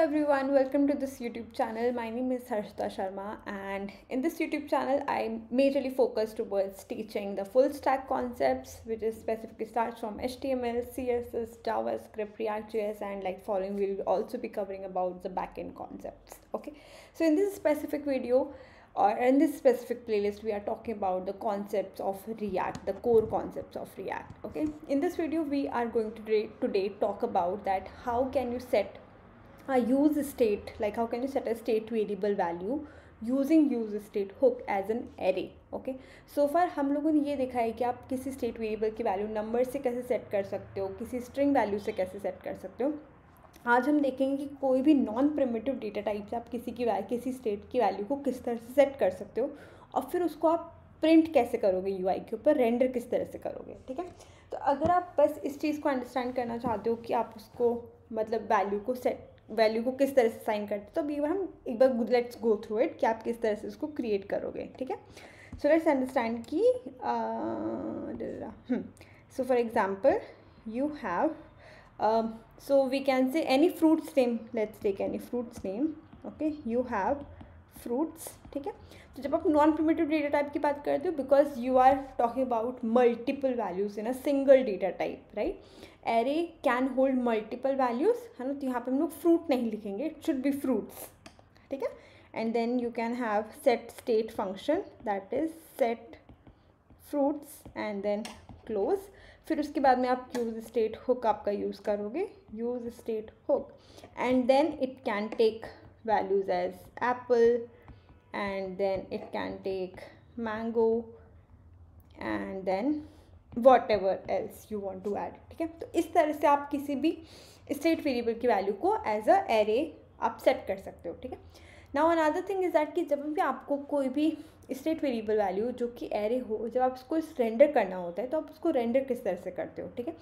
everyone, welcome to this YouTube channel. My name is Harshita Sharma, and in this YouTube channel I majorly focus towards teaching the full stack concepts, which is specifically starts from HTML, CSS, JavaScript, React.js, and like following we'll also be covering about the backend concepts. Okay, so in this specific video or in this specific playlist we are talking about the concepts of React, the core concepts of React. Okay, in this video we are going to today talk about that how can you set a use state, like how can you set a state variable value using use state hook as an array. Okay, so far हम लोगों ने ये देखा है कि आप किसी state variable की वैल्यू नंबर से कैसे सेट कर सकते हो, किसी स्ट्रिंग वैल्यू से कैसे सेट कर सकते हो. आज हम देखेंगे कि कोई भी नॉन प्रिमिटिव डेटा टाइप से आप किसी स्टेट की वैल्यू को किस तरह से सेट कर सकते हो और फिर उसको आप प्रिंट कैसे करोगे यूआई के ऊपर, रेंडर किस तरह से करोगे. ठीक है, तो अगर आप बस इस चीज़ को अंडरस्टैंड करना चाहते हो कि आप उसको मतलब वैल्यू को किस तरह से साइन करते हो, तो अभी हम एक बार लेट्स गो थ्रू इट कि आप किस तरह से उसको क्रिएट करोगे. ठीक है, सो लेट्स अंडरस्टैंड कि so for example you have so we can say any fruits name. Let's take any fruits name. Okay, you have fruits. ठीक है, तो जब आप नॉन प्रिमिटिव डेटा टाइप की बात करते हो, because you are talking about multiple values in a single data type, right. Array can hold multiple values, है ना, तो यहाँ पे हम लोग फ्रूट नहीं लिखेंगे, इट शुड बी फ्रूट्स. ठीक है, and then you can have set state function that is set fruits and then close. फिर उसके बाद में आप यूज स्टेट हुक आपका यूज़ करोगे, use state hook, and then it can take values as apple and then it can take mango and then whatever else you want to add. ठीक है, तो इस तरह से आप किसी भी स्टेट वेरिएबल की वैल्यू को एज अ एरे आप सेट कर सकते हो. ठीक है, now another thing is that कि जब भी आपको कोई भी स्टेट वेरिएबल वैल्यू जो कि एरे हो, जब आप उसको रेंडर करना होता है तो आप उसको रेंडर किस तरह से करते हो. ठीक है,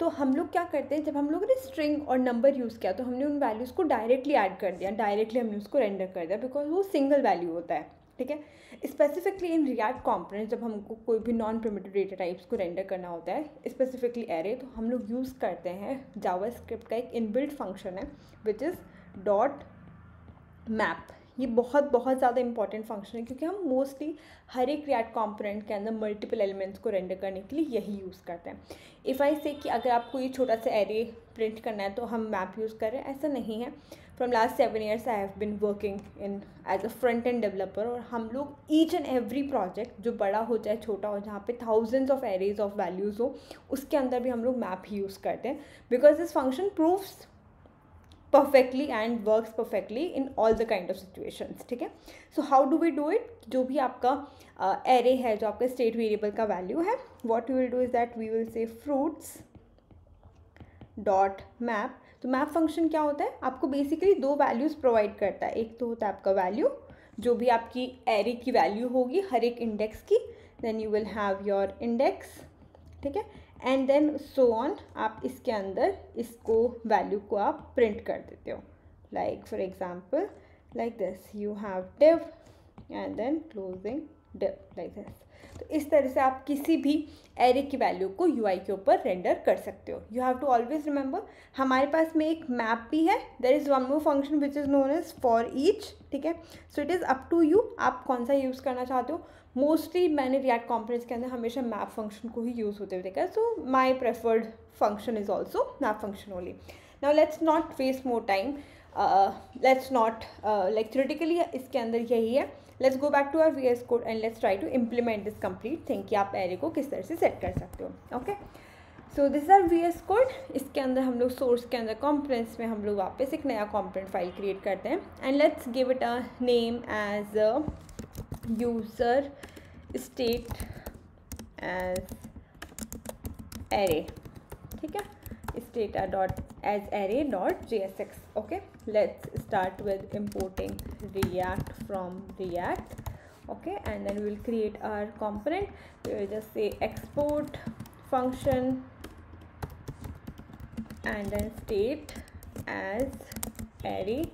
तो हम लोग क्या करते हैं, जब हम लोगों ने स्ट्रिंग और नंबर यूज़ किया तो हमने उन वैल्यूज़ को डायरेक्टली ऐड कर दिया, डायरेक्टली हमने उसको रेंडर कर दिया, बिकॉज वो सिंगल वैल्यू होता है. ठीक है, स्पेसिफिकली इन रिएक्ट कॉम्पोनेंट जब हमको कोई भी नॉन प्रिमिटिव डेटा टाइप्स को रेंडर करना होता है, स्पेसिफिकली एरे, तो हम लोग यूज़ करते हैं जावास्क्रिप्ट का एक इनबिल्ट फंक्शन है विच इज़ डॉट मैप. ये बहुत ज़्यादा इंपॉर्टेंट फंक्शन है क्योंकि हम मोस्टली हर एक रिएक्ट कंपोनेंट के अंदर मल्टीपल एलिमेंट्स को रेंडर करने के लिए यही यूज़ करते हैं. इफ़ आई से कि अगर आपको ये छोटा सा एरे प्रिंट करना है तो हम मैप यूज़ कर रहे हैं, ऐसा नहीं है. From last 7 years I have been working in as a front end developer, और हम लोग ईच एंड एवरी प्रोजेक्ट जो बड़ा हो चाहे छोटा हो, जहाँ पे thousands of arrays of values हो, उसके अंदर भी हम लोग मैप ही यूज़ करते हैं, because this function proves perfectly and works perfectly in all the kind of situations. ठीक है, so how do we do it? जो भी आपका array है, जो आपका state variable का value है, what we will do is that we will say fruits dot map. तो map function क्या होता है, आपको basically दो values provide करता है. एक तो होता है आपका value जो भी आपकी array की value होगी हर एक index की, then you will have your index. ठीक है, एंड देन सो ऑन, आप इसके अंदर इसको वैल्यू को आप प्रिंट कर देते हो, like for example like this, you have div and then closing div like this. तो इस तरह से आप किसी भी एरे की वैल्यू को यूआई के ऊपर रेंडर कर सकते हो. You have to always remember हमारे पास में एक मैप भी है, there is one more function which is known as for each. ठीक है, so it is up to you आप कौन सा यूज़ करना चाहते हो. मोस्टली मैंने रिएक्ट कंपोनेंट्स के अंदर हमेशा मैप फंक्शन को ही यूज़ होते हुए देखा है, so my preferred function is also map function only. Now let's not waste more time, let's not like theoretically इसके अंदर यही है. Let's go back to our V S code and let's try to implement this complete thing कि आप array को किस तरह से सेट कर सकते हो. Okay, so this are V S code. इसके अंदर हम लोग सोर्स के अंदर कॉम्पोनेंट्स में हम लोग वापस एक नया कॉम्पोनेंट फाइल क्रिएट करते हैं and let's give it a name as a user state as array. ठीक है, state a dot as array dot JSX. okay, let's start with importing React from React. Okay, and then we will create our component. We will just say export function and then state as array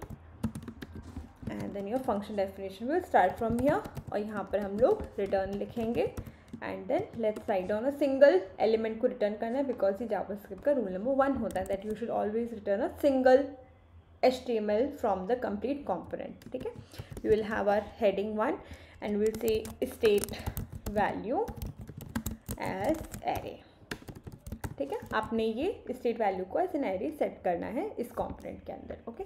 and then your function definition will start from here. और यहाँ पर हम लोग return लिखेंगे and then let's write down a single element को return करना है, because ये जावास्क्रिप्ट का रूल नंबर 1 होता है that you should always return a single HTML from the complete component. ठीक है, we will have our heading 1 and we'll say state value as array. ठीक है, आपने ये स्टेट वैल्यू को एज एन एरे सेट करना है इस कंपोनेंट के अंदर. ओके,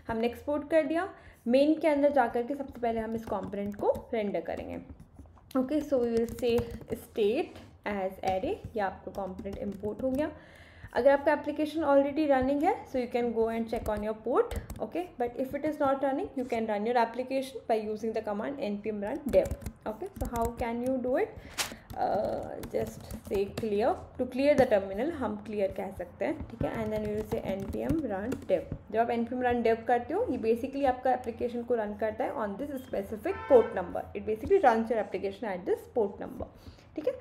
हमने एक्सपोर्ट कर दिया. मेन के अंदर जाकर के सबसे पहले हम इस कंपोनेंट को रेंडर करेंगे. Okay, so we will say state as array. या आपका कंपोनेंट इंपोर्ट हो गया. अगर आपका एप्लीकेशन ऑलरेडी रनिंग है so you can go and check on your port. Okay, but if it is not running you can run your application by using the command npm run dev. Okay, so how can you do it? Just say clear. To clear the terminal हम clear कह सकते हैं. ठीक है, and then you will say npm run dev. जब आप npm run dev करते हो ये बेसिकली आपका एप्लीकेशन को रन करता है on this specific port number. It basically runs your application at this port number. ठीक है,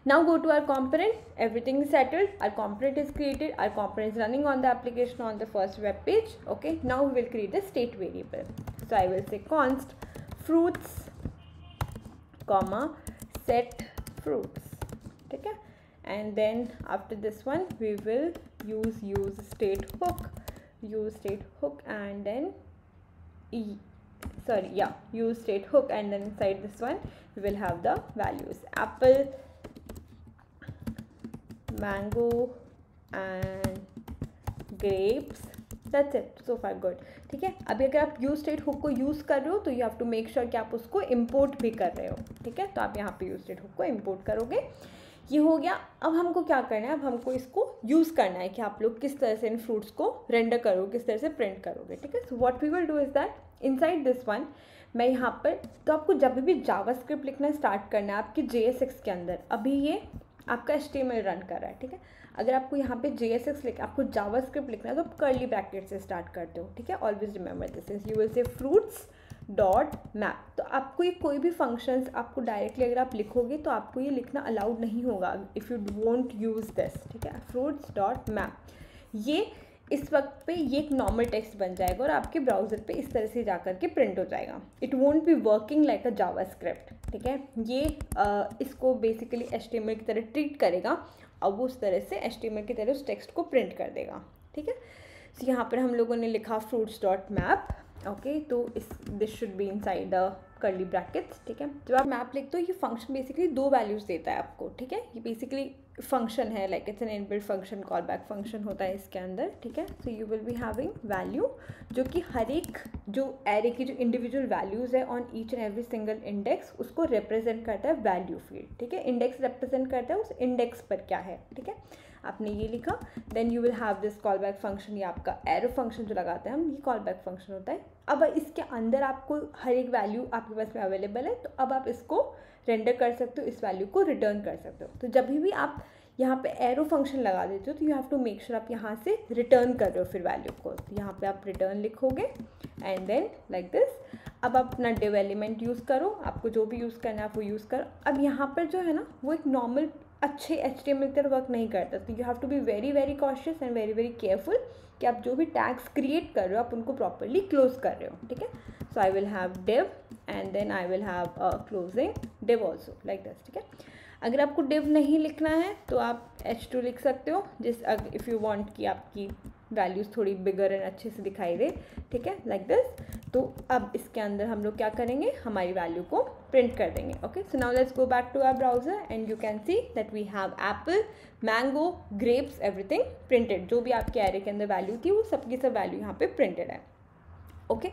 now go to our component. Everything is settled. Our component is created. Our component is running on the application on the first web page. Okay, now we will create the state variable. So I will say const fruits comma set fruits. ठीक है, and then after this one we will use state hook and then use state hook and then inside this one we will have the values apple, mango and grapes. That's it. So far good. ठीक है, अभी अगर आप use state hook को use कर रहे हो तो you have to make sure कि आप उसको इम्पोर्ट भी कर रहे हो. ठीक है, तो आप यहाँ पे यूज स्टेट हुक को इम्पोर्ट करोगे. ये हो गया. अब हमको क्या करना है? अब हमको इसको यूज़ करना है कि आप लोग किस तरह से इन फ्रूट्स को रेंडर करोगे, किस तरह से प्रिंट करोगे. ठीक है, so what we will do is that inside this one मैं यहाँ पर तो आपको जब भी जावास्क्रिप्ट लिखना स्टार्ट करना है आपके JSX के अंदर. अभी ये आपका HTML रन कर रहा है. ठीक है, अगर आपको यहाँ पे JSX लिखा आपको जावास्क्रिप्ट लिखना है तो आप कर्ली ब्रैकेट से स्टार्ट करते हो. ठीक है, always remember this is you will से फ्रूट्स डॉट मैप. तो आपको ये कोई भी फंक्शंस आपको डायरेक्टली अगर आप लिखोगे तो आपको ये लिखना अलाउड नहीं होगा if you won't use this. ठीक है, फ्रूट्स डॉट मैप ये इस वक्त पे ये एक नॉर्मल टेक्स्ट बन जाएगा और आपके ब्राउज़र पे इस तरह से जाकर के प्रिंट हो जाएगा. It won't be working like a JavaScript. ठीक है, ये इसको बेसिकली HTML की तरह ट्रीट करेगा. अब वो उस तरह से HTML की तरह उस टेक्स्ट को प्रिंट कर देगा. ठीक है, तो यहाँ पर हम लोगों ने लिखा फ्रूट्स डॉट मैप. ओके, तो this should be inside the curly brackets. ठीक है, जब आप मैप लिखते हो ये फंक्शन बेसिकली 2 वैल्यूज़ देता है आपको. ठीक है, ये बेसिकली फंक्शन है like it's an inbuilt function. Call back function होता है इसके अंदर. ठीक है, so you will be having value जो कि हर एक जो एरे की जो इंडिविजुअल वैल्यूज़ है on each and every single index उसको रिप्रेजेंट करता है वैल्यू फील्ड. ठीक है, इंडेक्स रिप्रेजेंट करता है उस इंडेक्स पर क्या है. ठीक है, आपने ये लिखा. Then you will have this callback function. ये आपका एरो फंक्शन जो लगाते हैं हम, ये कॉल बैक फंक्शन होता है. अब इसके अंदर आपको हर एक वैल्यू आपके पास में अवेलेबल है तो अब आप इसको रेंडर कर सकते हो, इस वैल्यू को रिटर्न कर सकते हो. तो जब भी आप यहाँ पे एरो फंक्शन लगा देते हो तो you have to make sure आप यहाँ से रिटर्न कर रहे हो फिर वैल्यू को. तो यहाँ पे आप रिटर्न लिखोगे एंड देन लाइक दिस. अब आप अपना डिव एलिमेंट यूज़ करो, आपको जो भी यूज़ करना है आप वो यूज़ करो. अब यहाँ पर जो है ना वो एक नॉर्मल अच्छे HTML की तरह वर्क नहीं करता. तो you have to be very very cautious and very very careful कि आप जो भी टैग्स क्रिएट कर रहे हो आप उनको प्रॉपरली क्लोज कर रहे हो. ठीक है, so I will have div and then I will have closing div also like this. ठीक है, अगर आपको डिव नहीं लिखना है तो आप H2 लिख सकते हो जिस इफ़ यू वांट कि आपकी वैल्यूज़ थोड़ी बिगर एंड अच्छे से दिखाई दे. ठीक है, लाइक दिस. तो अब इसके अंदर हम लोग क्या करेंगे, हमारी वैल्यू को प्रिंट कर देंगे. Okay, so now let's go back to our browser and you can see that we have apple, mango, grapes, everything printed. जो भी आपके एरे के अंदर वैल्यू थी वो सबकी सब वैल्यू यहाँ पे प्रिंटेड है. Okay,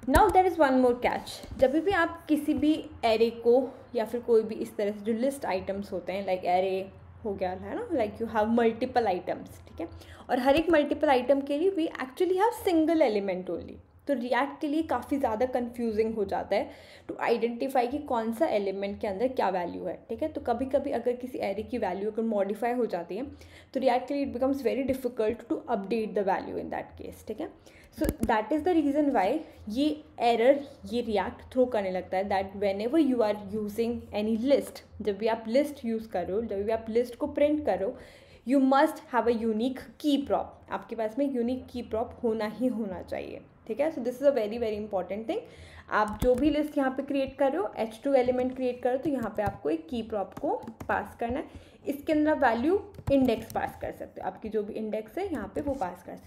now there is one more catch. जब भी आप किसी भी एरे को या फिर कोई भी इस तरह से जो लिस्ट आइटम्स होते हैं लाइक एरे हो गया है ना, like you have multiple items. ठीक है, और हर एक मल्टीपल आइटम के लिए we actually have single element only. तो रिएक्ट के लिए काफ़ी ज़्यादा कन्फ्यूजिंग हो जाता है टू आइडेंटिफाई कि कौन सा एलिमेंट के अंदर क्या वैल्यू है. ठीक है, तो कभी कभी अगर किसी एरे की वैल्यू अगर मॉडिफाई हो जाती है तो रिएक्ट के लिए it becomes very difficult to update the value in that case. ठीक है, so that is the reason why ये एरर ये रिएक्ट थ्रो करने लगता है that whenever you are using any list, जब भी आप लिस्ट यूज़ करो, जब भी आप लिस्ट को प्रिंट करो, you must have a unique की प्रॉप. आपके पास में यूनिक की प्रॉप होना ही होना चाहिए. ठीक है, so this is a very very important thing. आप जो भी लिस्ट यहाँ पे क्रिएट कर रहे हो, H2 एलिमेंट क्रिएट करो तो यहाँ पे आपको एक की प्रॉप को पास करना है. इसके अंदर आप वैल्यू इंडेक्स पास कर सकते हो. आपकी जो भी इंडेक्स है यहाँ पे वो पास कर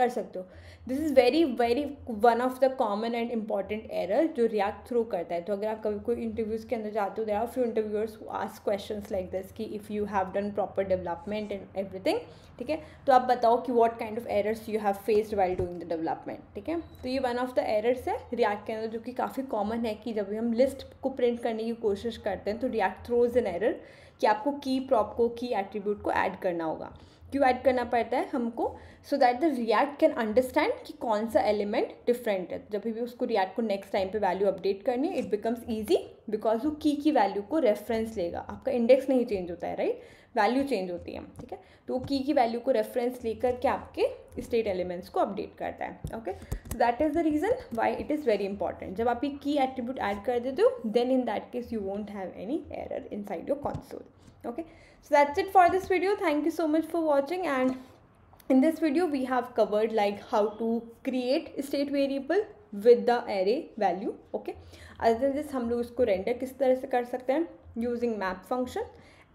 कर सकते हो. This is very very one of the common and important error जो रिएक्ट थ्रो करता है. तो अगर आप कभी कोई इंटरव्यूज़ के अंदर जाते हो, there are few interviewers who ask questions like this कि if you have done proper development and everything, ठीक है, तो आप बताओ कि what kind of errors you have faced while doing the development. ठीक है, तो ये वन ऑफ द एरर्स है रिएक्ट के अंदर जो कि काफ़ी कॉमन है कि जब भी हम लिस्ट को प्रिंट करने की कोशिश करते हैं तो रिएक्ट थ्रोज एन एरर कि आपको की प्रॉप को, की एट्रीब्यूट को ऐड करना होगा. क्यों ऐड करना पड़ता है हमको? So that the react can understand कि कौन सा एलिमेंट डिफरेंट है. जब भी उसको रिएक्ट को नेक्स्ट टाइम पे वैल्यू अपडेट करनी है, इट बिकम्स ईजी बिकॉज वो की वैल्यू को रेफरेंस लेगा. आपका इंडेक्स नहीं चेंज होता है, राइट, वैल्यू चेंज होती है. ठीक है, तो वो की वैल्यू को रेफरेंस लेकर के आपके स्टेट एलिमेंट्स को अपडेट करता है. Okay, so that is the reason why it is very important. जब आप ये की एट्रीब्यूट ऐड कर देते हो, then in that case you won't have any error inside your console. Okay, so that's it for this video. Thank you so much for watching, and in this video we have covered like how to create state variable with the array value. Okay, other than this हम लोग इसको render किस तरह से कर सकते हैं using map function.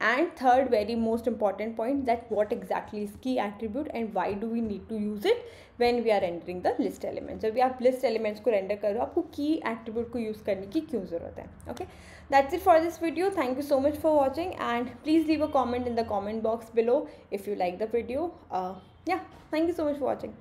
And third very most important point, that what exactly is key attribute and why do we need to use it when we are rendering the list elements. जब भी आप list elements को render कर रहे हो, आपको key attribute को use करने की क्यों ज़रूरत है. Okay, that's it for this video. Thank you so much for watching, and please leave a comment in the comment box below if you like the video. Yeah, thank you so much for watching.